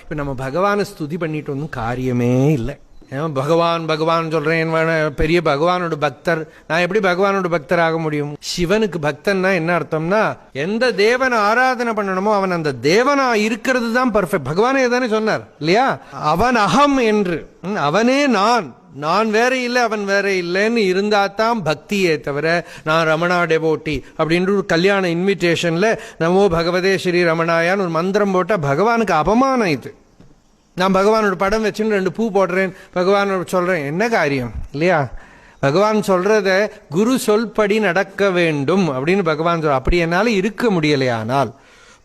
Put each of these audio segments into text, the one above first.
இப்போ நம்ம பகவானை ஸ்துதி பண்ணிட்டு ஒன்றும் காரியமே இல்லை. பகவான் பகவான் சொல்றேன், பெரிய பகவானோட பக்தர். நான் எப்படி பகவானோட பக்தர் ஆக முடியும்? சிவனுக்கு பக்தன்னா என்ன அர்த்தம்னா, எந்த தேவனை ஆராதனை பண்ணணுமோ அவன் அந்த தேவனா இருக்கிறது தான் பர்ஃபெக்ட். பகவானே தானே சொன்னார் இல்லையா, அவன் அகம் என்று, அவனே நான் வேற இல்லை அவன் வேற இல்லைன்னு இருந்தா தான் பக்தியே தவிர, நான் ரமணா டெவோட்டி அப்படின்ற ஒரு கல்யாண இன்விடேஷன்ல நமோ பகவதே ஸ்ரீ ரமணாயான்னு ஒரு மந்திரம் போட்டா பகவானுக்கு அபமானம். இது நான் பகவானோட படம் வச்சுன்னு 2 பூ போடுறேன், பகவானோட சொல்றேன், என்ன காரியம் இல்லையா? பகவான் சொல்றத குரு சொல்படி நடக்க வேண்டும் அப்படின்னு பகவான் சொல்ற. அப்படி என்னால இருக்க முடியலையானால்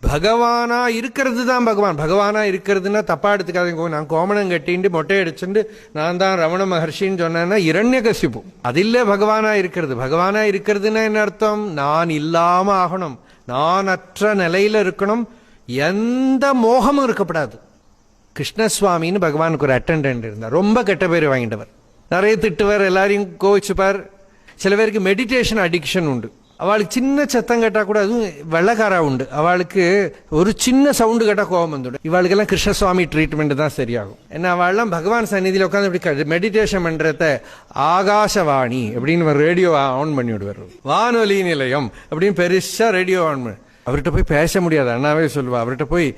பகவானா இருக்கிறது தான் பகவானா இருக்கிறதுனா தப்பா எடுத்துக்காதீங்க. நான் கோமணம் கட்டிண்டு மொட்டை அடிச்சுட்டு நான் தான் ரமண மகர்ஷின்னு சொன்னேன்னா இரண்யகசிப்பு. அது இல்லை பகவானா இருக்கிறது. பகவானா இருக்கிறதுனா என்ன அர்த்தம்? நான் இல்லாம ஆகணும், நான் அற்ற நிலையில இருக்கணும், எந்த மோகமும் இருக்கப்படாது. கிருஷ்ணசுவாமின்னு பகவானுக்கு ஒரு அட்டெண்டன்ட் இருந்தார். ரொம்ப கெட்ட பேர் வாங்கிட்டவர், நிறைய திட்டுவார், எல்லாரையும் கோவிச்சுப்பார். சில பேருக்கு மெடிடேஷன் அடிக்ஷன் உண்டு. அவளுக்கு சின்ன சத்தம் கேட்டால் கூட, அதுவும் வெள்ளக்காரா உண்டு, அவளுக்கு ஒரு சின்ன சவுண்டு கேட்டால் கோபம் வந்துடும். இவளுக்கெல்லாம் கிருஷ்ணசுவாமி ட்ரீட்மெண்ட் தான் சரியாகும். ஏன்னா அவள்லாம் பகவான் சந்நிதியில் உட்காந்து இப்படி மெடிடேஷன் பண்ணுறத ஆகாசவாணி அப்படின்னு ரேடியோ ஆன் பண்ணி விடுவார். வானொலி நிலையம் அப்படின்னு பெருசாக ரேடியோ ஆன் பண்ணி, அவர்கிட்ட போய் பேச முடியாது. அண்ணாவே சொல்லுவா, அவர்கிட்ட போய்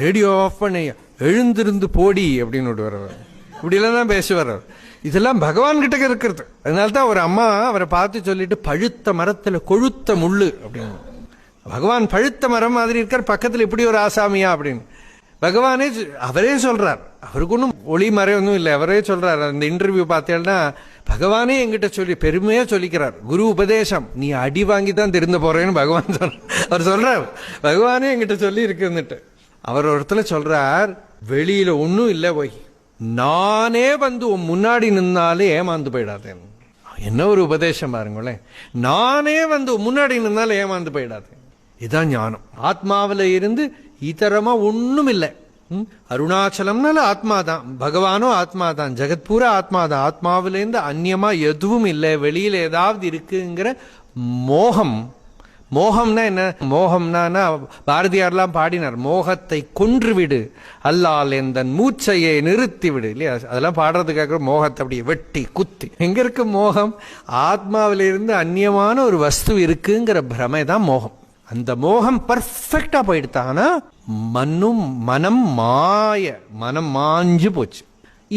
ரேடியோ ஆஃப் பண்ணி எழுந்திருந்து போடி அப்படின்னு விடுவார். இப்படிலாம் தான் பேசுவார் அவர். இதெல்லாம் பகவான் கிட்ட இருக்கிறது. அதனால்தான் ஒரு அம்மா அவரை பார்த்து சொல்லிட்டு, பழுத்த மரத்துல கொழுத்த முள்ளு அப்படின்னு. பகவான் பழுத்த மரம் மாதிரி இருக்கார், பக்கத்துல இப்படி ஒரு ஆசாமியா அப்படின்னு பகவானே அவரே சொல்றார். அவருக்கு ஒன்றும் ஒளி மறை ஒன்றும் இல்லை, அவரே சொல்றார். அந்த இன்டர்வியூ பார்த்தேன்னா பகவானே என்கிட்ட சொல்லி பெருமையா சொல்லிக்கிறார், குரு உபதேசம் நீ அடி வாங்கி தான் திருந்த போறேன்னு பகவான் அவர் சொல்றார். பகவானே என்கிட்ட சொல்லி இருக்குன்னுட்டு அவர் ஒருத்தர சொல்றார், வெளியில ஒன்றும் இல்லை, போய் நானே வந்து உன் முன்னாடி நின்னாலே ஏமாந்து போயிடாதேன். என்ன ஒரு உபதேசம் பாருங்களேன், நானே வந்து முன்னாடி நின்னாலே ஏமாந்து போயிடாதேன். இதுதான் ஞானம். ஆத்மாவில இருந்து இதரமா ஒண்ணும் இல்லை. அருணாச்சலம்னால ஆத்மா தான், பகவானும் ஆத்மா தான், ஜெகத் பூரா ஆத்மா தான். ஆத்மாவிலேருந்து அந்நியமா எதுவும் இல்லை, வெளியில ஏதாவது இருக்குங்கிற மோகம். மோகம்னா என்ன? மோகம்னா பாரதியார்லாம் பாடினார், மோகத்தை கொன்றுவிடு அல்லால் எந்தன் மூச்சையை நிறுத்தி விடு இல்லையா? அதெல்லாம் பாடுறதுக்காக மோகத்தை அப்படியே வெட்டி குத்தி. எங்க இருக்கு மோகம்? ஆத்மாவிலிருந்து அந்நியமான ஒரு வஸ்து இருக்குங்கிற பிரமை தான் மோகம். அந்த மோகம் பர்ஃபெக்டா போயிடுத்தானா மனம் மாஞ்சு போச்சு.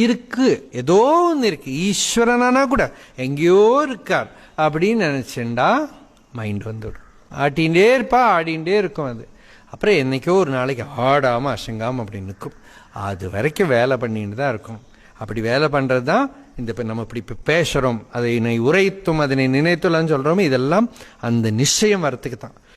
இருக்கு, ஏதோ ஒன்று இருக்கு, ஈஸ்வரனானா கூட எங்கேயோ இருக்கார் அப்படின்னு நினைச்சுண்டா மைண்ட் வந்துடும். ஆட்டிகிட்டே இருப்பா, ஆடிகிட்டே இருக்கும். அது அப்புறம் என்னைக்கோ ஒரு நாளைக்கு ஆடாமல் அசங்காமல் அப்படி நிற்கும். அது வரைக்கும் வேலை பண்ணிட்டு தான் இருக்கும். அப்படி வேலை பண்ணுறது தான் இந்த நம்ம இப்படி இப்போ பேசுகிறோம், அதை உரைத்தும் அதனை நினைத்துலான்னு சொல்கிறோமோ, இதெல்லாம் அந்த நிச்சயம் வரத்துக்கு தான்.